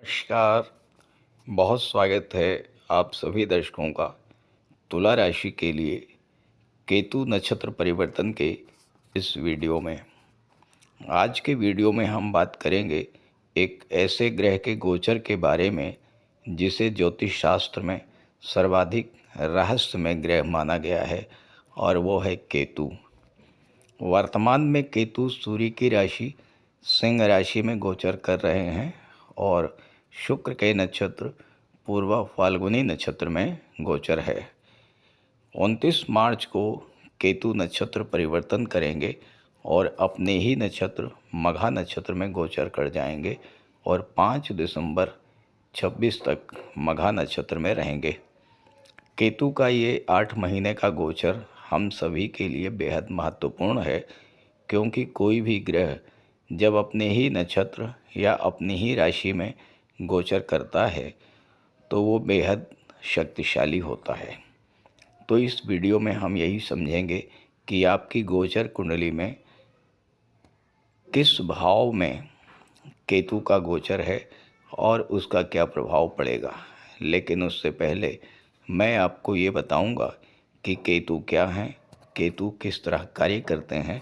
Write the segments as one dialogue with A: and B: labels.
A: नमस्कार। बहुत स्वागत है आप सभी दर्शकों का तुला राशि के लिए केतु नक्षत्र परिवर्तन के इस वीडियो में। आज के वीडियो में हम बात करेंगे एक ऐसे ग्रह के गोचर के बारे में जिसे ज्योतिष शास्त्र में सर्वाधिक रहस्यमय ग्रह माना गया है, और वो है केतु। वर्तमान में केतु सूर्य की राशि सिंह राशि में गोचर कर रहे हैं और शुक्र के नक्षत्र पूर्वा फाल्गुनी नक्षत्र में गोचर है। 29 मार्च को केतु नक्षत्र परिवर्तन करेंगे और अपने ही नक्षत्र मघा नक्षत्र में गोचर कर जाएंगे और 5 दिसंबर 26 तक मघा नक्षत्र में रहेंगे। केतु का ये 8 महीने का गोचर हम सभी के लिए बेहद महत्वपूर्ण है, क्योंकि कोई भी ग्रह जब अपने ही नक्षत्र या अपनी ही राशि में गोचर करता है तो वो बेहद शक्तिशाली होता है। तो इस वीडियो में हम यही समझेंगे कि आपकी गोचर कुंडली में किस भाव में केतु का गोचर है और उसका क्या प्रभाव पड़ेगा। लेकिन उससे पहले मैं आपको ये बताऊंगा कि केतु क्या हैं, केतु किस तरह कार्य करते हैं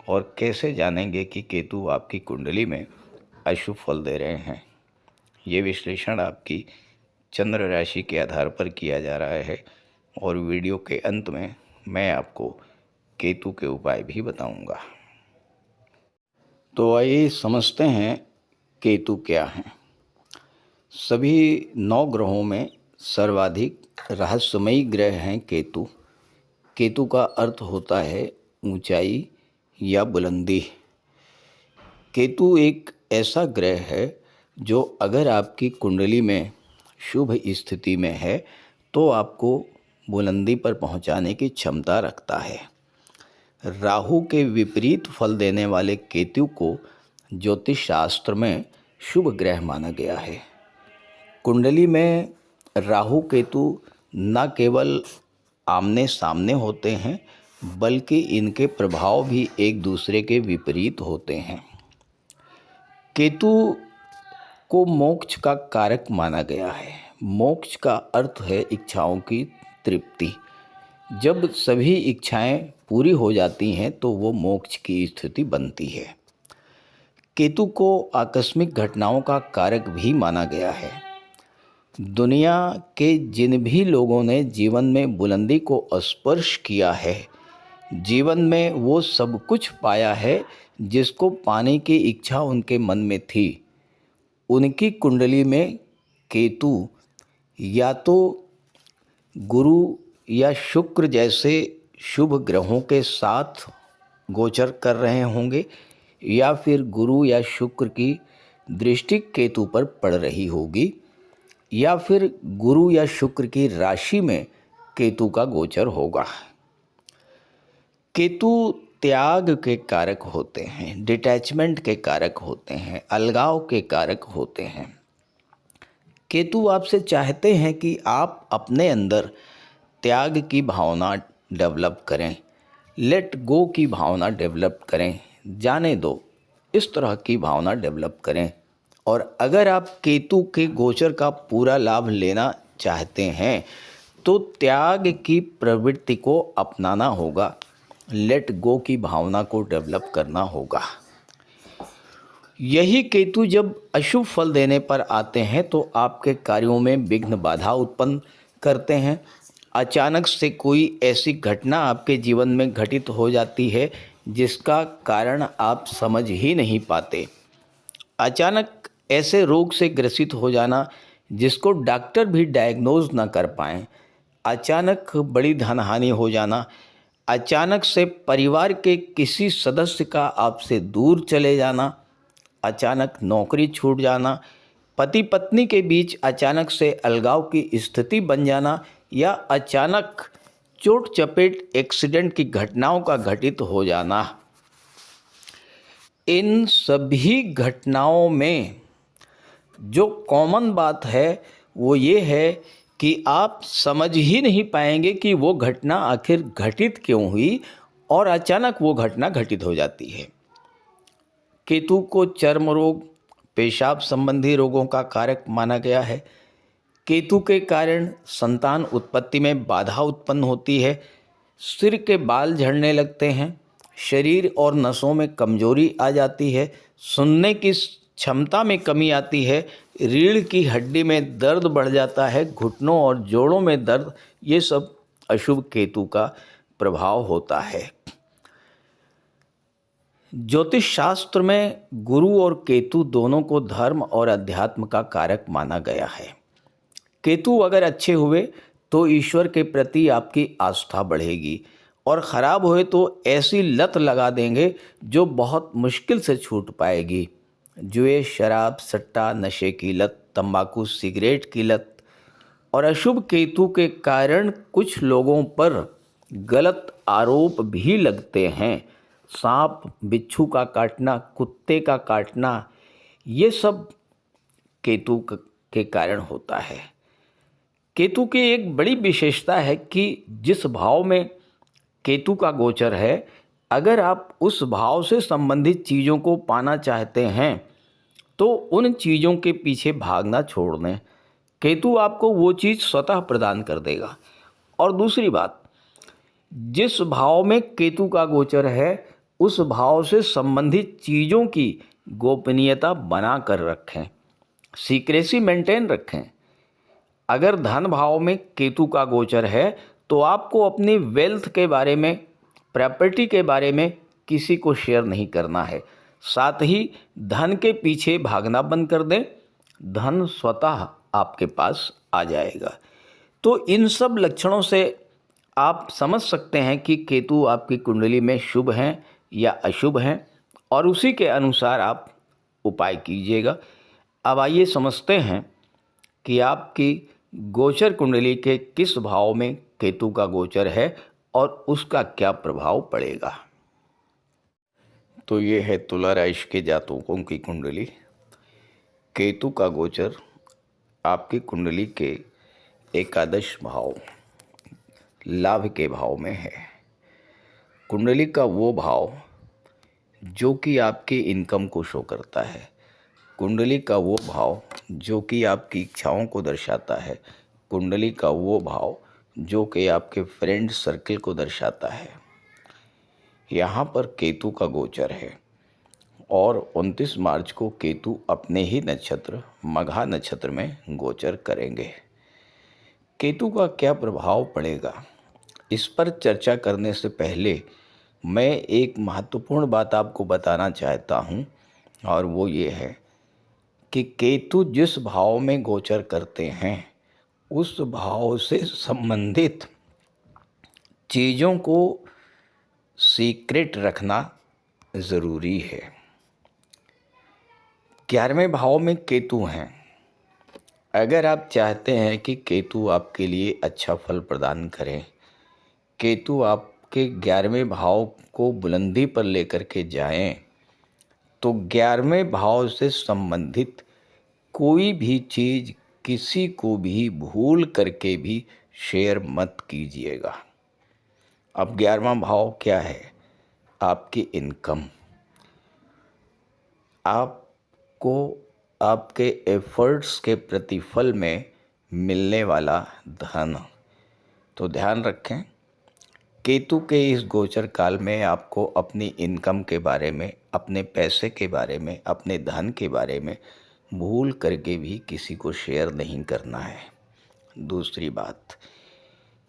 A: और कैसे जानेंगे कि केतु आपकी कुंडली में अशुभ फल दे रहे हैं। ये विश्लेषण आपकी चंद्र राशि के आधार पर किया जा रहा है और वीडियो के अंत में मैं आपको केतु के उपाय भी बताऊंगा। तो आइए समझते हैं केतु क्या हैं। सभी 9 ग्रहों में सर्वाधिक रहस्यमयी ग्रह हैं केतु। केतु का अर्थ होता है ऊंचाई या बुलंदी। केतु एक ऐसा ग्रह है जो अगर आपकी कुंडली में शुभ स्थिति में है तो आपको बुलंदी पर पहुंचाने की क्षमता रखता है। राहु के विपरीत फल देने वाले केतु को ज्योतिष शास्त्र में शुभ ग्रह माना गया है। कुंडली में राहु केतु न केवल आमने सामने होते हैं बल्कि इनके प्रभाव भी एक दूसरे के विपरीत होते हैं। केतु को मोक्ष का कारक माना गया है। मोक्ष का अर्थ है इच्छाओं की तृप्ति। जब सभी इच्छाएं पूरी हो जाती हैं तो वो मोक्ष की स्थिति बनती है। केतु को आकस्मिक घटनाओं का कारक भी माना गया है। दुनिया के जिन भी लोगों ने जीवन में बुलंदी को स्पर्श किया है, जीवन में वो सब कुछ पाया है जिसको पाने की इच्छा उनके मन में थी, उनकी कुंडली में केतु या तो गुरु या शुक्र जैसे शुभ ग्रहों के साथ गोचर कर रहे होंगे, या फिर गुरु या शुक्र की दृष्टि केतु पर पड़ रही होगी, या फिर गुरु या शुक्र की राशि में केतु का गोचर होगा। केतु त्याग के कारक होते हैं, डिटैचमेंट के कारक होते हैं, अलगाव के कारक होते हैं। केतु आपसे चाहते हैं कि आप अपने अंदर त्याग की भावना डेवलप करें, लेट गो की भावना डेवलप करें, जाने दो, इस तरह की भावना डेवलप करें। और अगर आप केतु के गोचर का पूरा लाभ लेना चाहते हैं तो त्याग की प्रवृत्ति को अपनाना होगा, लेट गो की भावना को डेवलप करना होगा। यही केतु जब अशुभ फल देने पर आते हैं तो आपके कार्यों में विघ्न बाधा उत्पन्न करते हैं। अचानक से कोई ऐसी घटना आपके जीवन में घटित हो जाती है जिसका कारण आप समझ ही नहीं पाते। अचानक ऐसे रोग से ग्रसित हो जाना जिसको डॉक्टर भी डायग्नोज ना कर पाएँ। अचानक बड़ी धनहानि हो जाना। अचानक से परिवार के किसी सदस्य का आपसे दूर चले जाना। अचानक नौकरी छूट जाना। पति पत्नी के बीच अचानक से अलगाव की स्थिति बन जाना, या अचानक चोट चपेट एक्सीडेंट की घटनाओं का घटित हो जाना। इन सभी घटनाओं में जो कॉमन बात है वो ये है कि आप समझ ही नहीं पाएंगे कि वो घटना आखिर घटित क्यों हुई, और अचानक वो घटना घटित हो जाती है। केतु को चर्म रोग, पेशाब संबंधी रोगों का कारक माना गया है। केतु के कारण संतान उत्पत्ति में बाधा उत्पन्न होती है, सिर के बाल झड़ने लगते हैं, शरीर और नसों में कमजोरी आ जाती है, सुनने की क्षमता में कमी आती है, रीढ़ की हड्डी में दर्द बढ़ जाता है, घुटनों और जोड़ों में दर्द, ये सब अशुभ केतु का प्रभाव होता है। ज्योतिष शास्त्र में गुरु और केतु दोनों को धर्म और अध्यात्म का कारक माना गया है। केतु अगर अच्छे हुए तो ईश्वर के प्रति आपकी आस्था बढ़ेगी, और ख़राब हुए तो ऐसी लत लगा देंगे जो बहुत मुश्किल से छूट पाएगी। जुए, शराब, सट्टा, नशे की लत, तंबाकू, सिगरेट की लत। और अशुभ केतु के कारण कुछ लोगों पर गलत आरोप भी लगते हैं। सांप, बिच्छू का काटना, कुत्ते का काटना, ये सब केतु के कारण होता है। केतु की एक बड़ी विशेषता है कि जिस भाव में केतु का गोचर है, अगर आप उस भाव से संबंधित चीज़ों को पाना चाहते हैं तो उन चीज़ों के पीछे भागना छोड़ दें। केतु आपको वो चीज़ स्वतः प्रदान कर देगा। और दूसरी बात, जिस भाव में केतु का गोचर है उस भाव से संबंधित चीज़ों की गोपनीयता बना कर रखें, सीक्रेसी मेंटेन रखें। अगर धन भाव में केतु का गोचर है तो आपको अपनी वेल्थ के बारे में, प्रॉपर्टी के बारे में किसी को शेयर नहीं करना है। साथ ही धन के पीछे भागना बंद कर दें, धन स्वतः आपके पास आ जाएगा। तो इन सब लक्षणों से आप समझ सकते हैं कि केतु आपकी कुंडली में शुभ हैं या अशुभ हैं, और उसी के अनुसार आप उपाय कीजिएगा। अब आइए समझते हैं कि आपकी गोचर कुंडली के किस भाव में केतु का गोचर है और उसका क्या प्रभाव पड़ेगा। तो ये है तुला राशि के जातकों की कुंडली। केतु का गोचर आपकी कुंडली के एकादश भाव, लाभ के भाव में है। कुंडली का वो भाव जो कि आपकी इनकम को शो करता है, कुंडली का वो भाव जो कि आपकी इच्छाओं को दर्शाता है, कुंडली का वो भाव जो कि आपके फ्रेंड सर्कल को दर्शाता है। यहाँ पर केतु का गोचर है और 29 मार्च को केतु अपने ही नक्षत्र मघा नक्षत्र में गोचर करेंगे। केतु का क्या प्रभाव पड़ेगा, इस पर चर्चा करने से पहले मैं एक महत्वपूर्ण बात आपको बताना चाहता हूँ, और वो ये है कि केतु जिस भाव में गोचर करते हैं उस भाव से संबंधित चीज़ों को सीक्रेट रखना ज़रूरी है। 11वें भाव में केतु हैं। अगर आप चाहते हैं कि केतु आपके लिए अच्छा फल प्रदान करें, केतु आपके 11वें भाव को बुलंदी पर लेकर के जाएं, तो 11वें भाव से संबंधित कोई भी चीज़ किसी को भी भूल करके भी शेयर मत कीजिएगा। अब 11वां भाव क्या है, आपकी इनकम, आपको आपके एफर्ट्स के प्रतिफल में मिलने वाला धन। तो ध्यान रखें, केतु के इस गोचर काल में आपको अपनी इनकम के बारे में, अपने पैसे के बारे में, अपने धन के बारे में भूल करके भी किसी को शेयर नहीं करना है। दूसरी बात,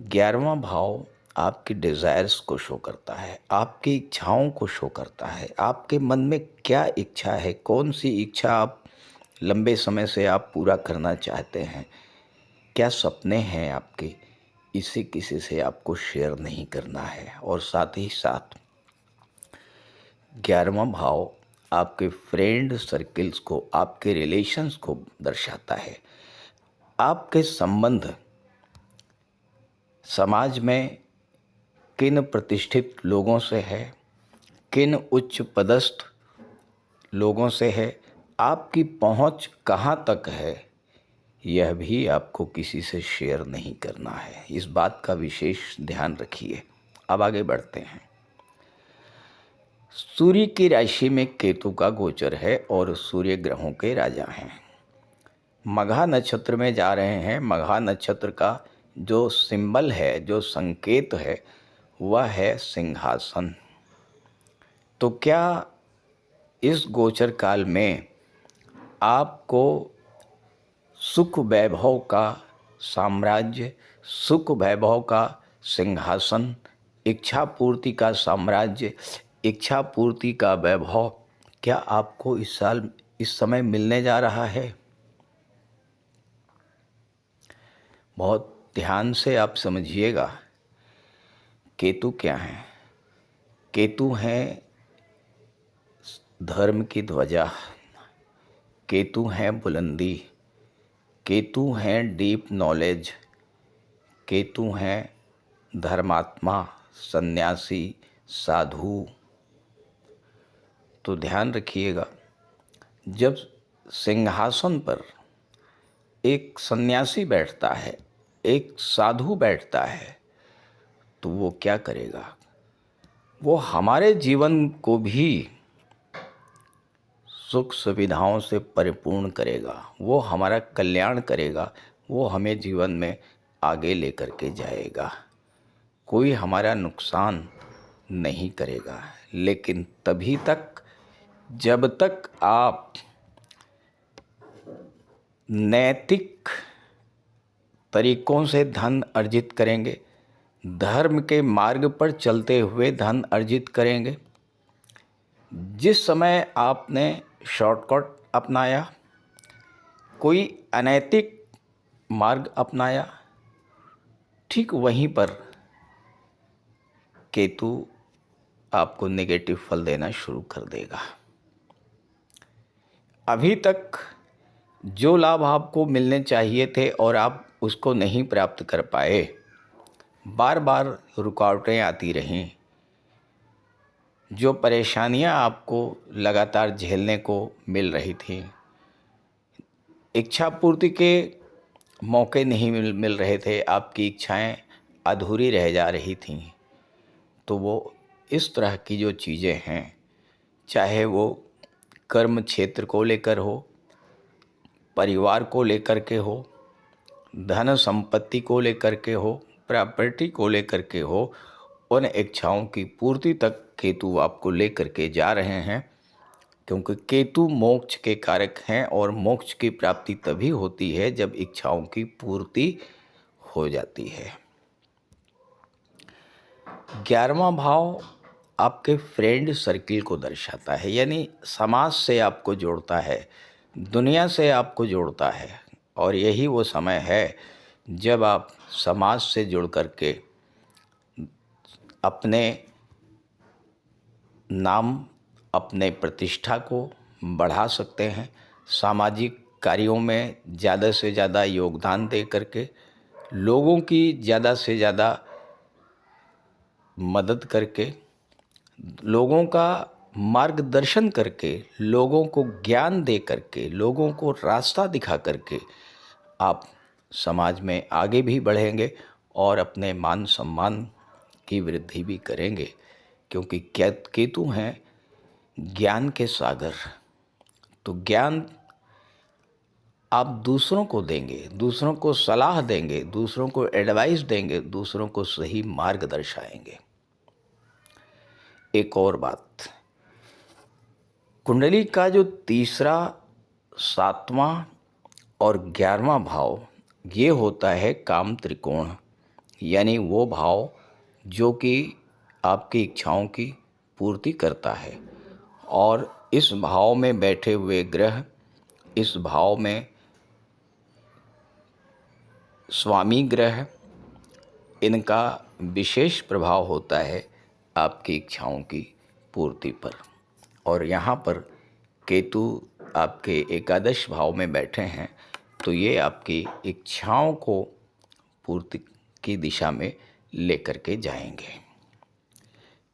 A: 11वां भाव आपकी डिज़ायर्स को शो करता है, आपकी इच्छाओं को शो करता है। आपके मन में क्या इच्छा है, कौन सी इच्छा आप लंबे समय से आप पूरा करना चाहते हैं, क्या सपने हैं आपके, इसे किसी से आपको शेयर नहीं करना है। और साथ ही साथ 11वां भाव आपके फ्रेंड सर्कल्स को, आपके रिलेशंस को दर्शाता है। आपके संबंध समाज में किन प्रतिष्ठित लोगों से है, किन उच्च पदस्थ लोगों से है, आपकी पहुंच कहां तक है, यह भी आपको किसी से शेयर नहीं करना है। इस बात का विशेष ध्यान रखिए। अब आगे बढ़ते हैं। सूर्य की राशि में केतु का गोचर है और सूर्य ग्रहों के राजा हैं। मघा नक्षत्र में जा रहे हैं। मघा नक्षत्र का जो सिंबल है, जो संकेत है, वह है सिंहासन। तो क्या इस गोचर काल में आपको सुख वैभव का साम्राज्य, सुख वैभव का सिंहासन, इच्छा पूर्ति का साम्राज्य, इच्छा पूर्ति का वैभव क्या आपको इस समय मिलने जा रहा है? बहुत ध्यान से आप समझिएगा। केतु क्या है? केतु हैं धर्म की ध्वजा, केतु हैं बुलंदी, केतु हैं डीप नॉलेज, केतु हैं धर्मात्मा, सन्यासी, साधु। तो ध्यान रखिएगा, जब सिंहासन पर एक सन्यासी बैठता है, एक साधु बैठता है, तो वो क्या करेगा? वो हमारे जीवन को भी सुख सुविधाओं से परिपूर्ण करेगा, वो हमारा कल्याण करेगा, वो हमें जीवन में आगे लेकर के जाएगा, कोई हमारा नुकसान नहीं करेगा। लेकिन तभी तक जब तक आप नैतिक तरीकों से धन अर्जित करेंगे, धर्म के मार्ग पर चलते हुए धन अर्जित करेंगे। जिस समय आपने शॉर्टकट अपनाया, कोई अनैतिक मार्ग अपनाया, ठीक वहीं पर केतु आपको नेगेटिव फल देना शुरू कर देगा। अभी तक जो लाभ आपको मिलने चाहिए थे और आप उसको नहीं प्राप्त कर पाए, बार बार रुकावटें आती रहीं, जो परेशानियां आपको लगातार झेलने को मिल रही थी, इच्छा पूर्ति के मौके नहीं मिल रहे थे, आपकी इच्छाएं अधूरी रह जा रही थीं, तो वो इस तरह की जो चीज़ें हैं, चाहे वो कर्म क्षेत्र को लेकर हो, परिवार को लेकर के हो, धन संपत्ति को लेकर के हो, प्रॉपर्टी को लेकर के हो, उन इच्छाओं की पूर्ति तक केतु आपको लेकर के जा रहे हैं। क्योंकि केतु मोक्ष के कारक हैं और मोक्ष की प्राप्ति तभी होती है जब इच्छाओं की पूर्ति हो जाती है। 11वां भाव आपके फ्रेंड सर्किल को दर्शाता है, यानी समाज से आपको जोड़ता है, दुनिया से आपको जोड़ता है। और यही वो समय है जब आप समाज से जुड़ कर के अपने नाम, अपने प्रतिष्ठा को बढ़ा सकते हैं। सामाजिक कार्यों में ज़्यादा से ज़्यादा योगदान दे करके, लोगों की ज़्यादा से ज़्यादा मदद करके, लोगों का मार्गदर्शन करके, लोगों को ज्ञान दे करके, लोगों को रास्ता दिखा करके आप समाज में आगे भी बढ़ेंगे और अपने मान सम्मान की वृद्धि भी करेंगे। क्योंकि केतु हैं ज्ञान के सागर। तो ज्ञान आप दूसरों को देंगे, दूसरों को सलाह देंगे, दूसरों को एडवाइस देंगे, दूसरों को सही मार्ग दर्शाएंगे। एक और बात, कुंडली का जो तीसरा, 7वां और 11वां भाव, ये होता है काम त्रिकोण, यानी वो भाव जो कि आपकी इच्छाओं की पूर्ति करता है। और इस भाव में बैठे हुए ग्रह, इस भाव में स्वामी ग्रह, इनका विशेष प्रभाव होता है आपकी इच्छाओं की पूर्ति पर। और यहाँ पर केतु आपके एकादश भाव में बैठे हैं, तो ये आपकी इच्छाओं को पूर्ति की दिशा में लेकर के जाएंगे।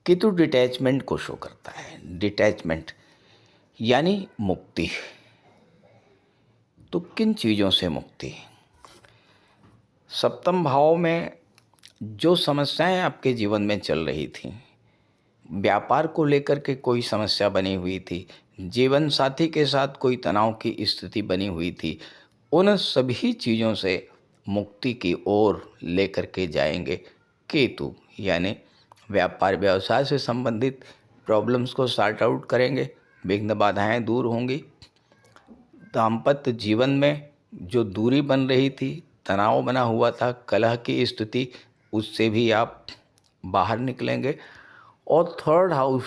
A: केतु डिटैचमेंट को शो करता है। डिटैचमेंट यानी मुक्ति। तो किन चीज़ों से मुक्ति? सप्तम भाव में जो समस्याएं आपके जीवन में चल रही थीं, व्यापार को लेकर के कोई समस्या बनी हुई थी, जीवन साथी के साथ कोई तनाव की स्थिति बनी हुई थी, उन सभी चीज़ों से मुक्ति की ओर लेकर के जाएंगे केतु। यानी व्यापार व्यवसाय से संबंधित प्रॉब्लम्स को सॉर्ट आउट करेंगे, विघ्न बाधाएं दूर होंगी। दाम्पत्य जीवन में जो दूरी बन रही थी, तनाव बना हुआ था, कलह की स्थिति, उससे भी आप बाहर निकलेंगे। और थर्ड हाउस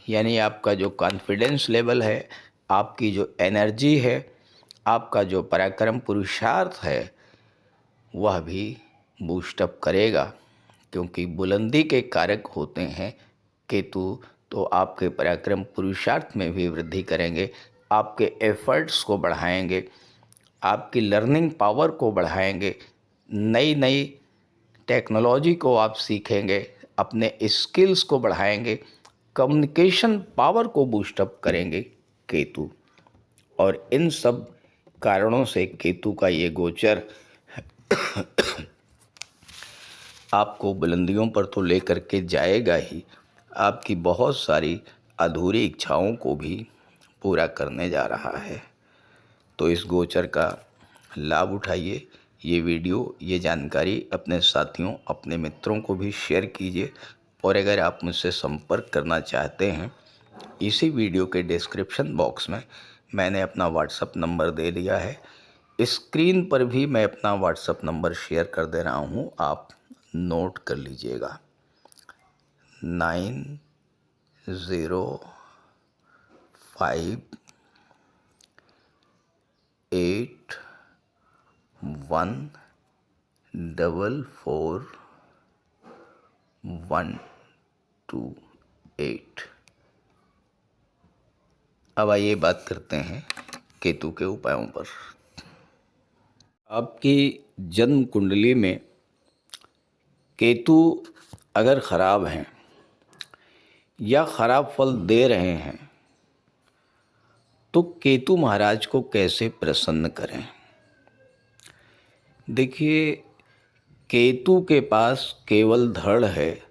A: यानी आपका जो कॉन्फिडेंस लेवल है, आपकी जो एनर्जी है, आपका जो पराक्रम पुरुषार्थ है, वह भी बूस्टअप करेगा, क्योंकि बुलंदी के कारक होते हैं केतु। तो आपके पराक्रम पुरुषार्थ में भी वृद्धि करेंगे, आपके एफर्ट्स को बढ़ाएंगे, आपकी लर्निंग पावर को बढ़ाएंगे, नई नई टेक्नोलॉजी को आप सीखेंगे, अपने स्किल्स को बढ़ाएंगे, कम्युनिकेशन पावर को बूस्टअप करेंगे केतु। और इन सब कारणों से केतु का ये गोचर आपको बुलंदियों पर तो लेकर के जाएगा ही, आपकी बहुत सारी अधूरी इच्छाओं को भी पूरा करने जा रहा है। तो इस गोचर का लाभ उठाइए। ये वीडियो, ये जानकारी अपने साथियों, अपने मित्रों को भी शेयर कीजिए। और अगर आप मुझसे संपर्क करना चाहते हैं, इसी वीडियो के डिस्क्रिप्शन बॉक्स में मैंने अपना व्हाट्सएप नंबर दे दिया है। स्क्रीन पर भी मैं अपना व्हाट्सएप नंबर शेयर कर दे रहा हूँ, आप नोट कर लीजिएगा। 9058144128। अब आइए बात करते हैं केतु के उपायों पर। आपकी जन्म कुंडली में केतु अगर ख़राब हैं या ख़राब फल दे रहे हैं, तो केतु महाराज को कैसे प्रसन्न करें। देखिए, केतु के पास केवल धड़ है,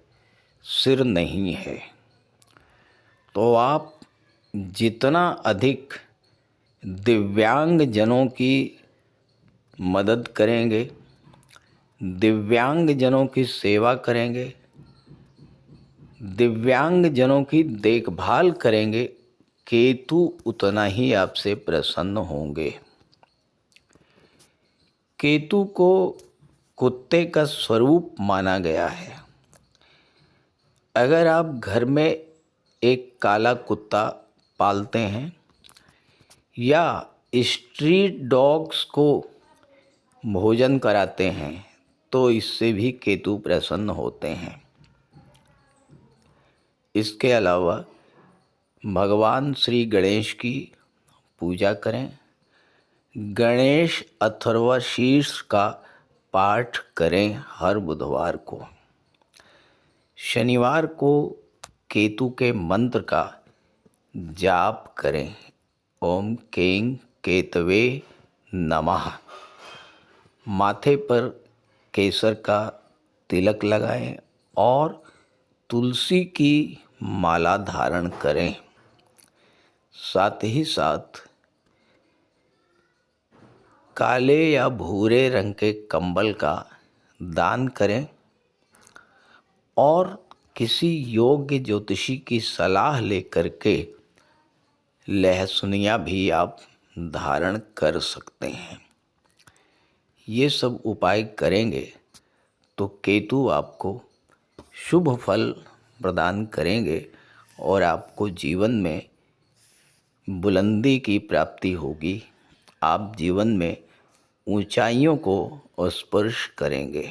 A: सिर नहीं है। तो आप जितना अधिक दिव्यांग जनों की मदद करेंगे, दिव्यांग जनों की सेवा करेंगे, दिव्यांग जनों की देखभाल करेंगे, केतु उतना ही आपसे प्रसन्न होंगे। केतु को कुत्ते का स्वरूप माना गया है। अगर आप घर में एक काला कुत्ता पालते हैं या स्ट्रीट डॉग्स को भोजन कराते हैं, तो इससे भी केतु प्रसन्न होते हैं। इसके अलावा भगवान श्री गणेश की पूजा करें, गणेश अथर्वशीर्ष का पाठ करें हर बुधवार को। शनिवार को केतु के मंत्र का जाप करें, ओम कें केतवे नमः। माथे पर केसर का तिलक लगाएं और तुलसी की माला धारण करें। साथ ही साथ काले या भूरे रंग के कंबल का दान करें और किसी योग्य ज्योतिषी की सलाह लेकर के लहसुनिया भी आप धारण कर सकते हैं। ये सब उपाय करेंगे तो केतु आपको शुभ फल प्रदान करेंगे और आपको जीवन में बुलंदी की प्राप्ति होगी। आप जीवन में ऊंचाइयों को स्पर्श करेंगे।